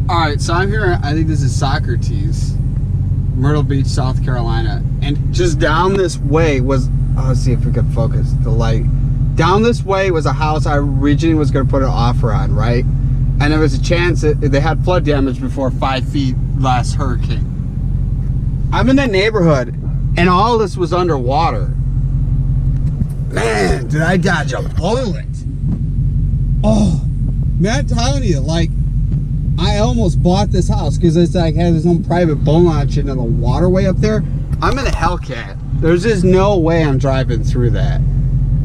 All right, so I'm here, I think this is Socastee, Myrtle Beach, South Carolina. And just down this way was, let's see if we can focus the light. Down this way was a house I originally was gonna put an offer on, right? And there was a chance that they had flood damage before 5 feet last hurricane. I'm in that neighborhood and all this was underwater. Man, did I dodge a bullet. Oh, man, I'm telling you, like, I almost bought this house because it's like had its own private boat launch into the waterway up there. I'm in a Hellcat. There's just no way I'm driving through that.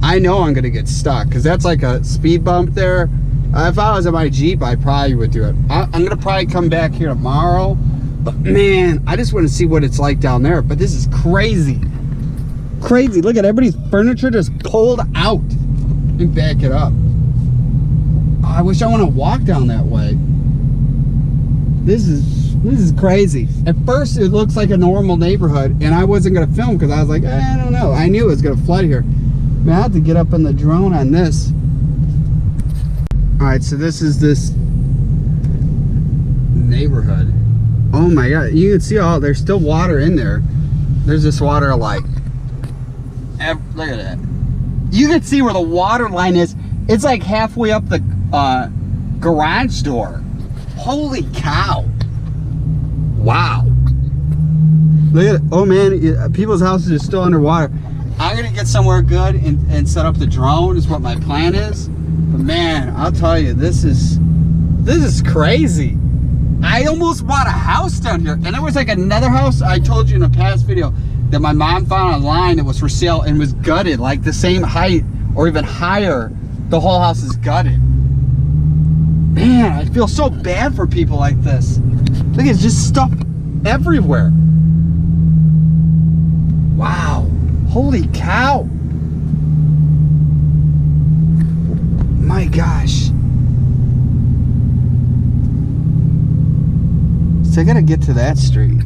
I know I'm gonna get stuck because that's like a speed bump there. If I was in my Jeep, I probably would do it. I'm gonna probably come back here tomorrow. But man, I just want to see what it's like down there. But this is crazy. Crazy. Look at everybody's furniture just pulled out. Let me back it up. Oh, I wish I want to walk down that way. This is crazy. At first it looks like a normal neighborhood and I wasn't gonna film because I was like, I don't know. I knew it was gonna flood here. Man, I have to get up in the drone on this. All right, so this is this neighborhood. Oh my God, you can see there's still water in there. There's this water like, look at that. You can see where the water line is. It's like halfway up the garage door. Holy cow. Wow. Look at it. Oh man, people's houses are still underwater. I'm gonna get somewhere good and set up the drone is what my plan is. But man, I'll tell you, this is crazy. I almost bought a house down here. And there was like another house I told you in a past video that my mom found online that was for sale and was gutted, like the same height or even higher. The whole house is gutted. Man, I feel so bad for people like this. Look, it's just stuff everywhere. Wow. Holy cow. My gosh. So I gotta get to that street.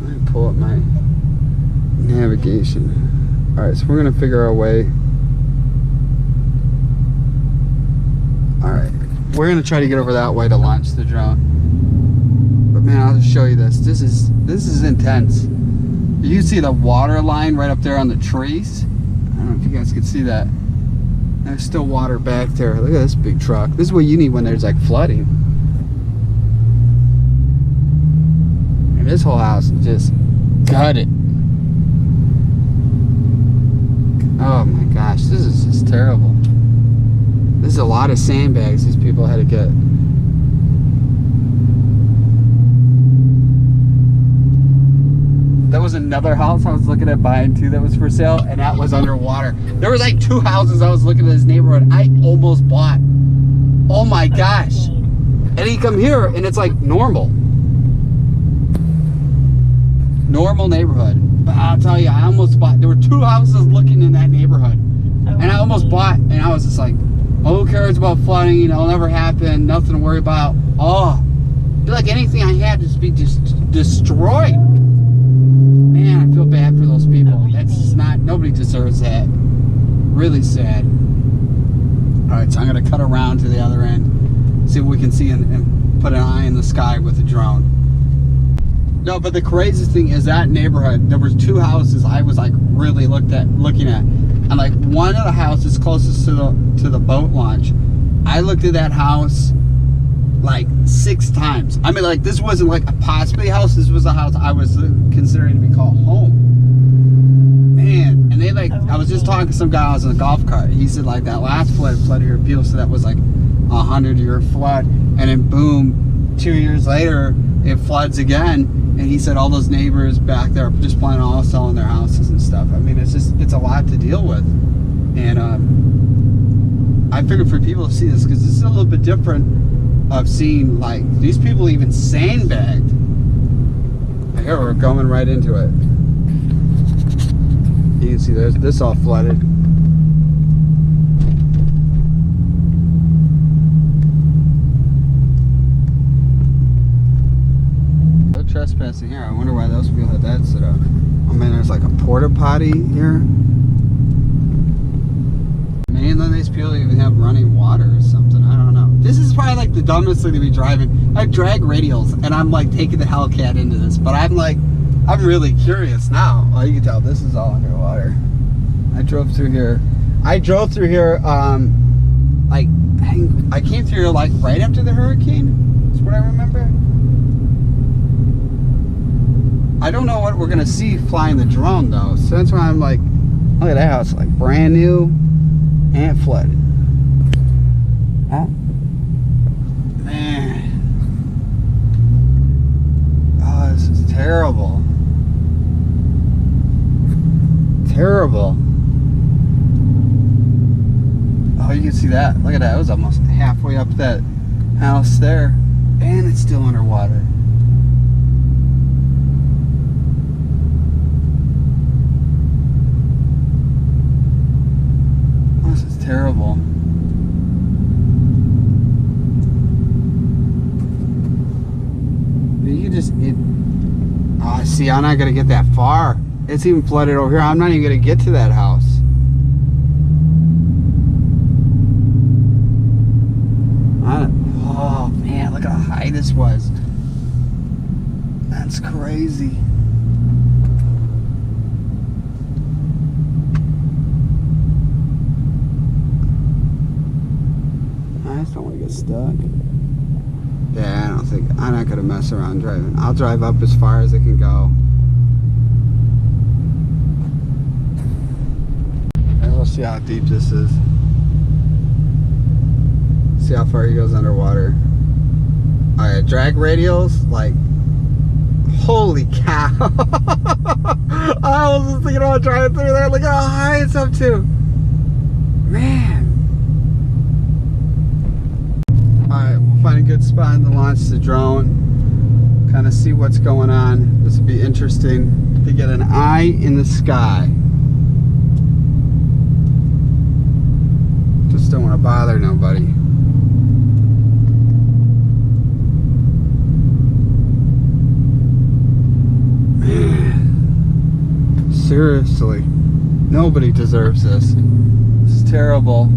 Let me pull up my navigation. All right, so we're gonna figure our way. All right, we're gonna try to get over that way to launch the drone. But man, I'll just show you this. This is intense. You can see the water line right up there on the trees. I don't know if you guys can see that. There's still water back there. Look at this big truck. This is what you need when there's like flooding. And this whole house is just gutted. Oh my gosh, this is just terrible. This is a lot of sandbags these people had to get. There was another house I was looking at buying too that was for sale, and that was underwater. There was like 2 houses I was looking at this neighborhood I almost bought. Oh my gosh. And you come here and it's like normal. Normal neighborhood. But I'll tell you, I almost bought, there were 2 houses looking in that neighborhood. And I almost bought, and I was just like, oh, who cares about flooding? You know, it'll never happen, nothing to worry about. Oh, I feel like anything I had just be destroyed. Man, I feel bad for those people. That's just not, nobody deserves that. Really sad. All right, so I'm gonna cut around to the other end, see what we can see and put an eye in the sky with the drone. No, but the craziest thing is that neighborhood, there was 2 houses I was like really looking at. And like one of the houses closest to the boat launch, I looked at that house like 6 times. I mean, like, this wasn't like a possibly house. This was a house I was considering to be called home. Man, and they like, I was just talking to some guy I was in a golf cart. He said like that last flood here, people said that was like a 100-year flood. And then boom, 2 years later, it floods again. And he said all those neighbors back there just planning on selling their houses and stuff. I mean, it's a lot to deal with. And I figured for people to see this, because this is a little bit different of seeing, like, these people even sandbagged. Here, we're going right into it. You can see there's this all flooded. No trespassing here. I wonder why those people had that set up. Oh man, there's like a porta potty here. Man, then these people even have running water or something. I don't know. This is probably like the dumbest thing to be driving. I drag radials and I'm like taking the Hellcat into this, but I'm really curious now. Oh, you can tell this is all underwater. I drove through here. I came through here like right after the hurricane. That's what I remember. I don't know what we're gonna see flying the drone though. So that's why I'm like, look at that house, like brand new and flooded. Huh? Man. Oh, this is terrible. Terrible. Oh, you can see that. Look at that. It was almost halfway up that house there. And it's still underwater. This is terrible. You just, see, I'm not going to get that far. It's even flooded over here. I'm not even going to get to that house. Oh man, look how high this was. That's crazy. I just don't want to get stuck. Yeah, I'm not going to mess around driving. I'll drive up as far as it can go. And we'll see how deep this is. See how far he goes underwater. Alright, drag radials, like, holy cow. I was just thinking about driving through there. Look how high it's up to. Man. Alright, we'll find a good spot and launch the drone. Kind of see what's going on. This will be interesting to get an eye in the sky. Just don't want to bother nobody. Man. Seriously. Nobody deserves this. This is terrible.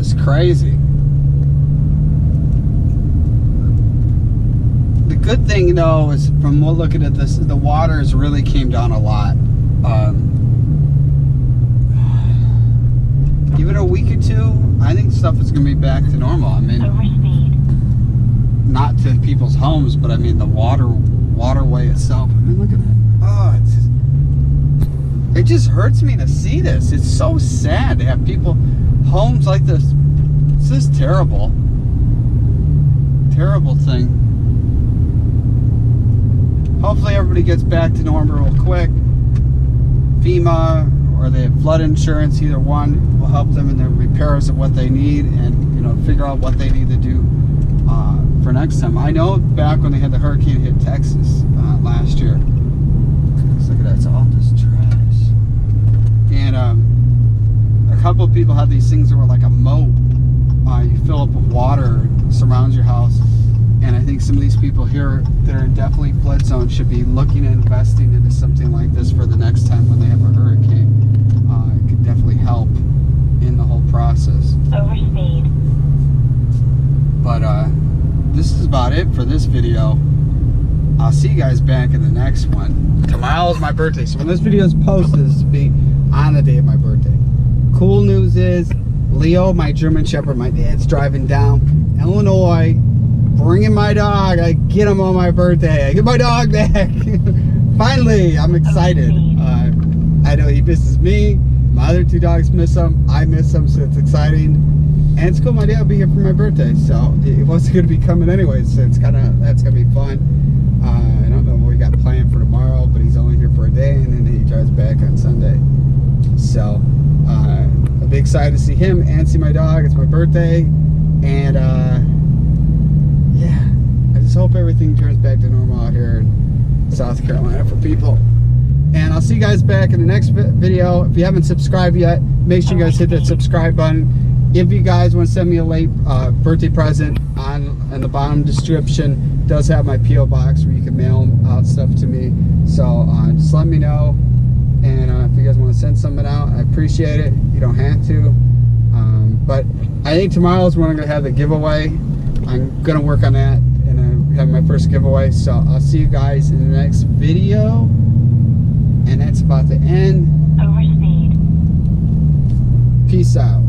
just crazy. The good thing though is from looking at this, the waters really came down a lot. Give it a week or two, I think stuff is going to be back to normal. I mean, not to people's homes, but I mean the waterway itself. I mean, look at that. Oh, it just hurts me to see this. It's so sad to have people, homes like this. It's just terrible. Terrible thing. Hopefully everybody gets back to normal real quick. FEMA or they have flood insurance, either one will help them in the repairs of what they need, and you know, figure out what they need to do for next time. I know back when they had the hurricane hit Texas last year. Let's look at that, it's all just trash. And a couple of people had these things that were like a moat. You fill up with water, surrounds your house. And I think some of these people here that are definitely flood zones should be looking at investing into something like this for the next time when they have a hurricane. It could definitely help in the whole process. Overspeed. But this is about it for this video. I'll see you guys back in the next one. Tomorrow is my birthday, so when this video is posted, this will be on the day of my birthday. Cool news is, Leo, my German Shepherd, my dad's driving down from Illinois, bringing my dog. I get him on my birthday. I get my dog back. Finally, I'm excited. I know he misses me. My other two dogs miss him. I miss him, so it's exciting. And it's cool. My dad will be here for my birthday, so it wasn't going to be coming anyway. So it's that's gonna be fun. I don't know what we got planned for tomorrow, but he's only here for a day, and then he drives back on Sunday. So I'll be excited to see him and see my dog. It's my birthday, and yeah, I just hope everything turns back to normal out here in South Carolina for people. And I'll see you guys back in the next video. If you haven't subscribed yet, make sure you guys hit that subscribe button. If you guys want to send me a late birthday present, in the bottom description it does have my P.O. box where you can mail out stuff to me. So just let me know. And if you guys want to send something out, I appreciate it. You don't have to. But I think tomorrow is when I'm going to have the giveaway. I'm going to work on that and have my first giveaway. So I'll see you guys in the next video. And that's about the end. Overspeed. Peace out.